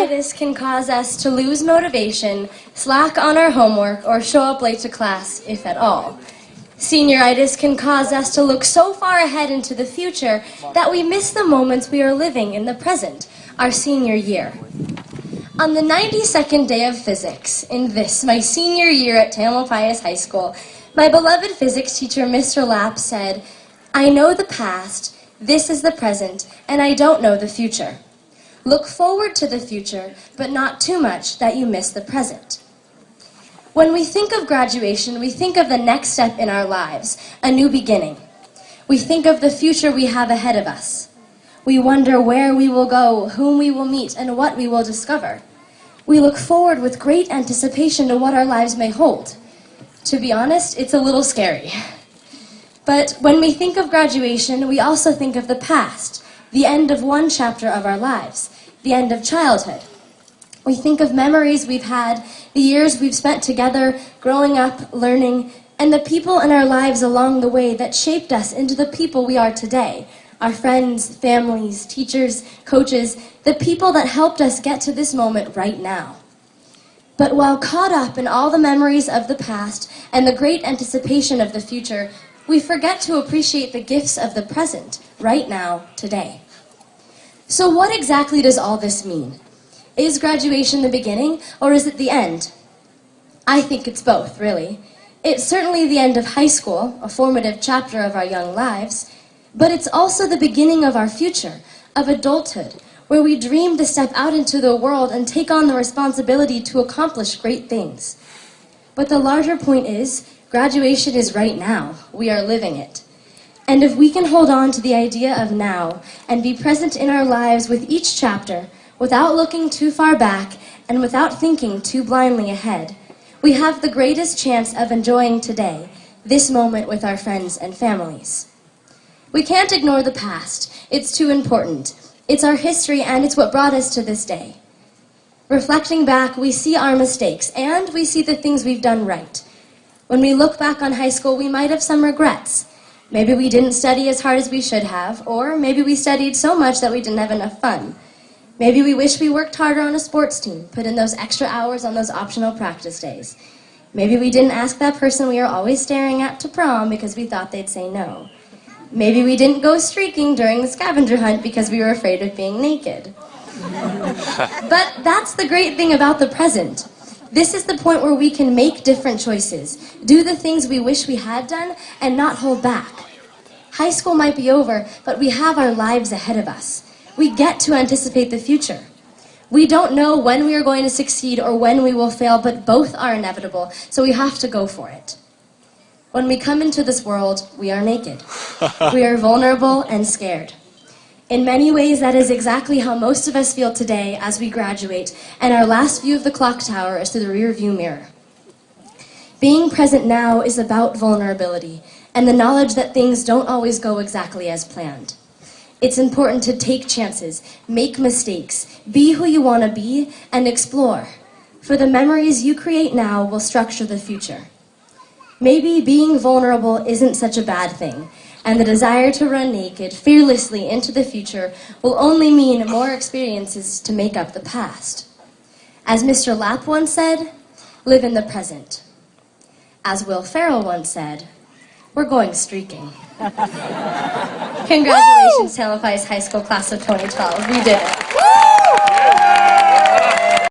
Senioritis can cause us to lose motivation, slack on our homework, or show up late to class, if at all. Senioritis can cause us to look so far ahead into the future that we miss the moments we are living in the present, our senior year. On the 92nd day of physics, in this, my senior year at Tam High School, my beloved physics teacher, Mr. Lapp, said, "I know the past, this is the present, and I don't know the future. Look forward to the future, but not too much that you miss the present." When we think of graduation, we think of the next step in our lives, a new beginning. We think of the future we have ahead of us. We wonder where we will go, whom we will meet, and what we will discover. We look forward with great anticipation to what our lives may hold. To be honest, it's a little scary. But when we think of graduation, we also think of the past, the end of one chapter of our lives, the end of childhood. We think of memories we've had, the years we've spent together, growing up, learning, and the people in our lives along the way that shaped us into the people we are today. Our friends, families, teachers, coaches, the people that helped us get to this moment right now. But while caught up in all the memories of the past and the great anticipation of the future, we forget to appreciate the gifts of the present, right now, today. So what exactly does all this mean? Is graduation the beginning, or is it the end? I think it's both, really. It's certainly the end of high school, a formative chapter of our young lives, but it's also the beginning of our future, of adulthood, where we dream to step out into the world and take on the responsibility to accomplish great things. But the larger point is, graduation is right now. We are living it. And if we can hold on to the idea of now and be present in our lives with each chapter, without looking too far back and without thinking too blindly ahead, we have the greatest chance of enjoying today, this moment with our friends and families. We can't ignore the past. It's too important. It's our history, and it's what brought us to this day. Reflecting back, we see our mistakes, and we see the things we've done right. When we look back on high school, we might have some regrets. Maybe we didn't study as hard as we should have, or maybe we studied so much that we didn't have enough fun. Maybe we wish we worked harder on a sports team, put in those extra hours on those optional practice days. Maybe we didn't ask that person we were always staring at to prom because we thought they'd say no. Maybe we didn't go streaking during the scavenger hunt because we were afraid of being naked. But that's the great thing about the present. This is the point where we can make different choices, do the things we wish we had done, and not hold back. High school might be over, but we have our lives ahead of us. We get to anticipate the future. We don't know when we are going to succeed or when we will fail, but both are inevitable, so we have to go for it. When we come into this world, we are naked. We are vulnerable and scared. In many ways, that is exactly how most of us feel today as we graduate, and our last view of the clock tower is through the rearview mirror. Being present now is about vulnerability and the knowledge that things don't always go exactly as planned. It's important to take chances, make mistakes, be who you want to be, and explore. For the memories you create now will structure the future. Maybe being vulnerable isn't such a bad thing, and the desire to run naked fearlessly into the future will only mean more experiences to make up the past. As Mr. Lapp once said, live in the present. As Will Ferrell once said, we're going streaking. Congratulations, Tam High School class of 2012. We did it.